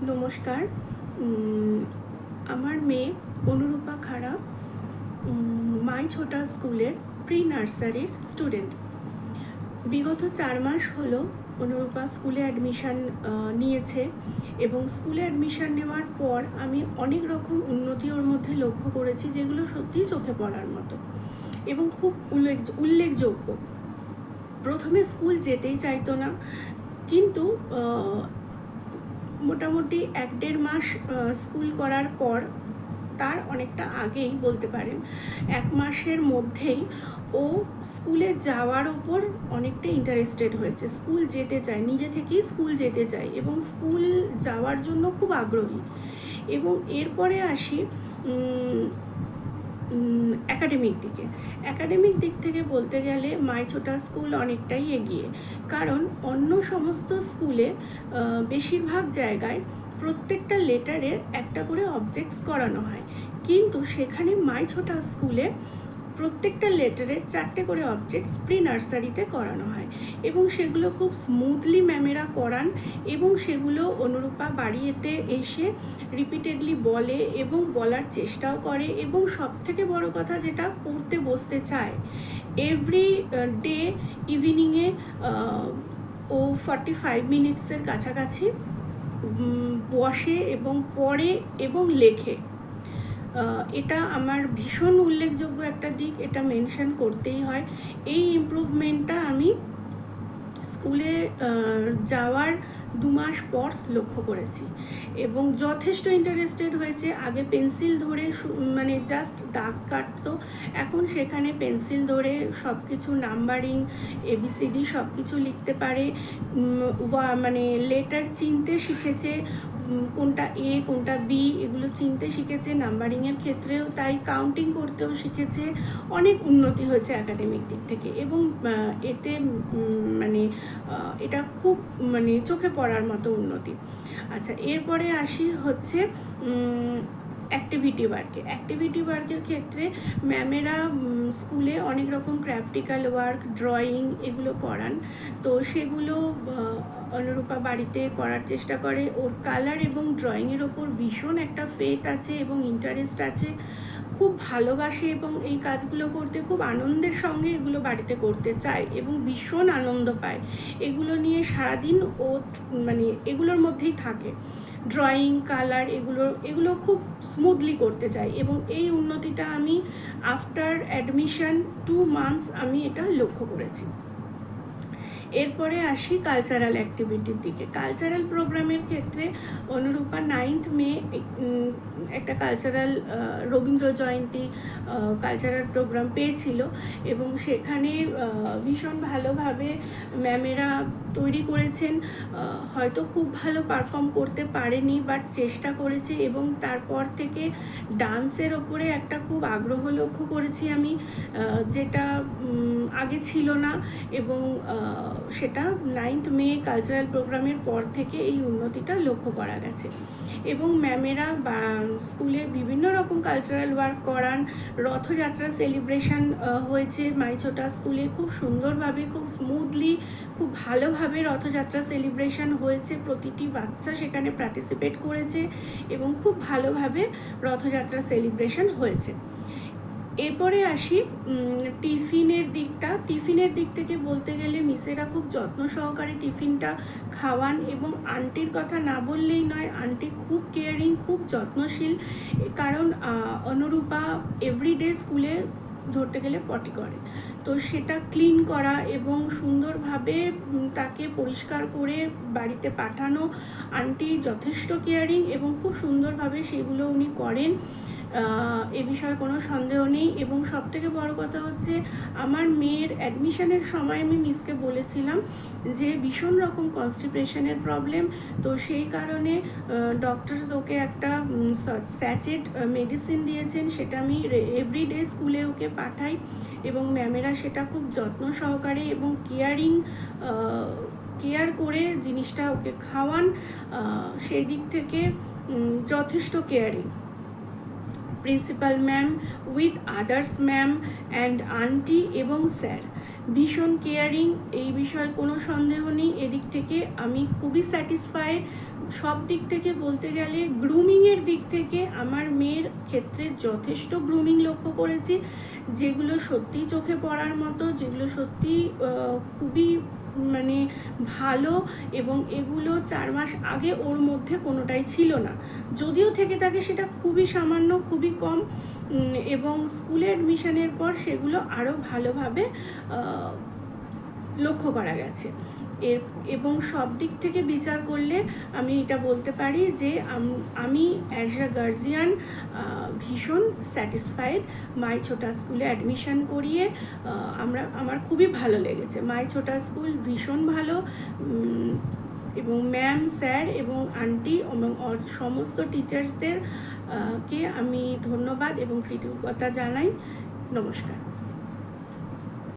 নমস্কার। আমার মেয়ে অনুরূপা খাড়া মাই ছোটা স্কুলের প্রি নার্সারির স্টুডেন্ট। বিগত 4 মাস হলো অনুরূপা স্কুলে অ্যাডমিশান নিয়েছে এবং স্কুলে অ্যাডমিশান নেওয়ার পর আমি অনেক রকম উন্নতি ওর মধ্যে লক্ষ্য করেছি, যেগুলো সত্যিই চোখে পড়ার মতো এবং খুব উল্লেখযোগ্য। প্রথমে স্কুল যেতেই চাইতো না, কিন্তু মোটামুটি 1-1.5 মাস স্কুল করার পর, তার অনেকটা আগেই বলতে পারেন, 1 মাসের মধ্যেই ও স্কুলে যাওয়ার ওপর অনেকটা ইন্টারেস্টেড হয়েছে। স্কুল যেতে চায়, নিজে থেকেই স্কুল যেতে চায় এবং স্কুল যাওয়ার জন্য খুব আগ্রহী। এবং এরপরে আসি অ্যাকাডেমিক দিক থেকে বলতে গেলে মাই ছোটা স্কুল অনেকটাই এগিয়ে, কারণ অন্য সমস্ত স্কুলে বেশিরভাগ জায়গায় প্রত্যেকটা লেটারের একটা করে অবজেক্টস করানো হয়, কিন্তু সেখানে মাই ছোটা স্কুলে প্রত্যেকটা লেটারের 4টে করে অবজেক্টস প্রি নার্সারিতে করানো হয় এবং সেগুলো খুব স্মুথলি ম্যামেরা করান এবং সেগুলো অনুরূপা বাড়িতে এসে রিপিটেডলি বলে এবং বলার চেষ্টাও করে এবং সবথেকে বড় কথা, যেটা পড়তে বসতে চায়। এভরি ডে ইভিনিংয়ে ও 45 মিনিটসের কাছাকাছি বসে এবং পড়ে এবং লেখে। এটা আমার ভীষণ উল্লেখযোগ্য একটা দিক, এটা মেনশন করতেই হয়। এই ইমপ্রুভমেন্টটা আমি স্কুলে যাওয়ার 2 মাস পর লক্ষ্য করেছি এবং যথেষ্ট ইন্টারেস্টেড হয়েছে। আগে পেন্সিল ধরে মানে জাস্ট দাগ কাটতো, এখন সেখানে পেন্সিল ধরে সব কিছু নাম্বারিং, ABCD সব কিছু লিখতে পারে, মানে লেটার চিনতে শিখেছে, কোনটা A কোনটা B এগুলো চিনতে শিখেছে। নাম্বারিংয়ের ক্ষেত্রেও তাই, কাউন্টিং করতেও শিখেছে। অনেক উন্নতি হয়েছে একাডেমিক দিক থেকে এবং এতে মানে এটা খুব মানে চোখে পড়ার মতো উন্নতি। আচ্ছা, এরপরে আসি হচ্ছে অ্যাক্টিভিটি ওয়ার্কের ক্ষেত্রে ম্যামেরা স্কুলে অনেক রকম ক্রাফটিক্যাল ওয়ার্ক, ড্রয়িং এগুলো করান, তো সেগুলো অনুরূপা বাড়িতে করার চেষ্টা করে। ওর কালার এবং ড্রয়িংয়ের ওপর ভীষণ একটা ফেথ আছে এবং ইন্টারেস্ট আছে, খুব ভালোবাসে এবং এই কাজগুলো করতে খুব আনন্দের সঙ্গে এগুলো বাড়িতে করতে চায় এবং ভীষণ আনন্দ পায়। এগুলো নিয়ে সারাদিন ও মানে এগুলোর মধ্যেই থাকে। ড্রয়িং, কালার এগুলো খুব স্মুথলি করতে চাই এবং এই উন্নতিটা আমি আফটার অ্যাডমিশন 2 মান্থস আমি এটা লক্ষ্য করেছি। এরপরে আসি কালচারাল অ্যাক্টিভিটির দিকে। কালচারাল প্রোগ্রামের ক্ষেত্রে অনুরূপা 9th মে একটা cultural Rabindra Jayanti cultural programme পেয়েছিল এবং সেখানে ভীষণ ভালোভাবে ম্যামেরা তৈরি করেছেন। হয়তো খুব ভালো পারফর্ম করতে পারেনি, বাট চেষ্টা করেছে এবং তারপর থেকে ডান্সের ওপরে একটা খুব আগ্রহ লক্ষ্য করেছি আমি, যেটা আগে ছিল না এবং সেটা 9th মে কালচারাল প্রোগ্রামের পর থেকে এই উন্নতিটা লক্ষ্য করা গেছে। এবং ম্যামেরা স্কুলে বিভিন্ন রকম কালচারাল ওয়ার্ক করান। রথযাত্রা সেলিব্রেশন হয়েছে মাই ছোটা স্কুলে, খুব সুন্দরভাবে, খুব স্মুথলি, খুব ভালোভাবে রথযাত্রা সেলিব্রেশন হয়েছে। প্রতিটি বাচ্চা সেখানে পার্টিসিপেট করেছে এবং খুব ভালোভাবে রথযাত্রা সেলিব্রেশন হয়েছে। এরপরে আসি টিফিনের দিক থেকে বলতে গেলে মিসেরা খুব যত্ন সহকারে টিফিনটা খাওয়ান এবং আন্টির কথা না বললেই নয়, আন্টি খুব কেয়ারিং, খুব যত্নশীল। কারণ অনুরূপা এভরিডে স্কুলে ধরতে গেলে পটি করে, তো সেটা ক্লিন করা এবং সুন্দরভাবে তাকে পরিষ্কার করে বাড়িতে পাঠানো, আন্টি যথেষ্ট কেয়ারিং এবং খুব সুন্দরভাবে সেগুলো উনি করেন, এ বিষয়ে কোনো সন্দেহ নেই। এবং সবথেকে বড় কথা হচ্ছে, আমার মেয়ের অ্যাডমিশনের সময় আমি মিসকে বলেছিলাম যে ভীষণ রকম কনস্টিপেশনের প্রবলেম, তো সেই কারণে ডক্টরস ওকে একটা স্যাচেট মেডিসিন দিয়েছেন, সেটা আমি এভরিডে স্কুলে ওকে পাঠাই এবং ম্যামেরা সেটা খুব যত্ন সহকারে এবং কেয়ার করে জিনিসটা ওকে খাওয়ান। সেই দিক থেকে যথেষ্ট caring. Principal ma'am with others ma'am and aunty এবং স্যার ভীষণ কেয়ারিং, এই বিষয়ে কোনো সন্দেহ নেই। এদিক থেকে আমি খুবই স্যাটিসফাইড। সব দিক থেকে বলতে গেলে গ্রুমিংয়ের দিক থেকে আমার মেয়ের ক্ষেত্রে যথেষ্ট গ্রুমিং লক্ষ্য করেছি, যেগুলো সত্যিই চোখে পড়ার মতো, যেগুলো সত্যি খুবই মানে ভালো, এবং এগুলো 4 মাস আগে ওর মধ্যে কোনোটাই ছিল না। যদিও থেকে থাকে সেটা খুবই সামান্য, খুবই কম, এবং স্কুলে অ্যাডমিশনের পর সেগুলো আরও ভালোভাবে লক্ষ্য করা গেছে। এবং সব দিক থেকে বিচার করলে আমি এটা বলতে পারি যে আমি অ্যাজ আ গার্জিয়ান ভীষণ স্যাটিসফাইড। মাই ছোটা স্কুলে অ্যাডমিশন করিয়ে আমার খুবই ভালো লেগেছে। মাই ছোটা স্কুল ভীষণ ভালো, এবং ম্যাম, স্যার এবং আন্টি এবং সমস্ত টিচার্সদের কে আমি ধন্যবাদ এবং কৃতজ্ঞতা জানাই। নমস্কার।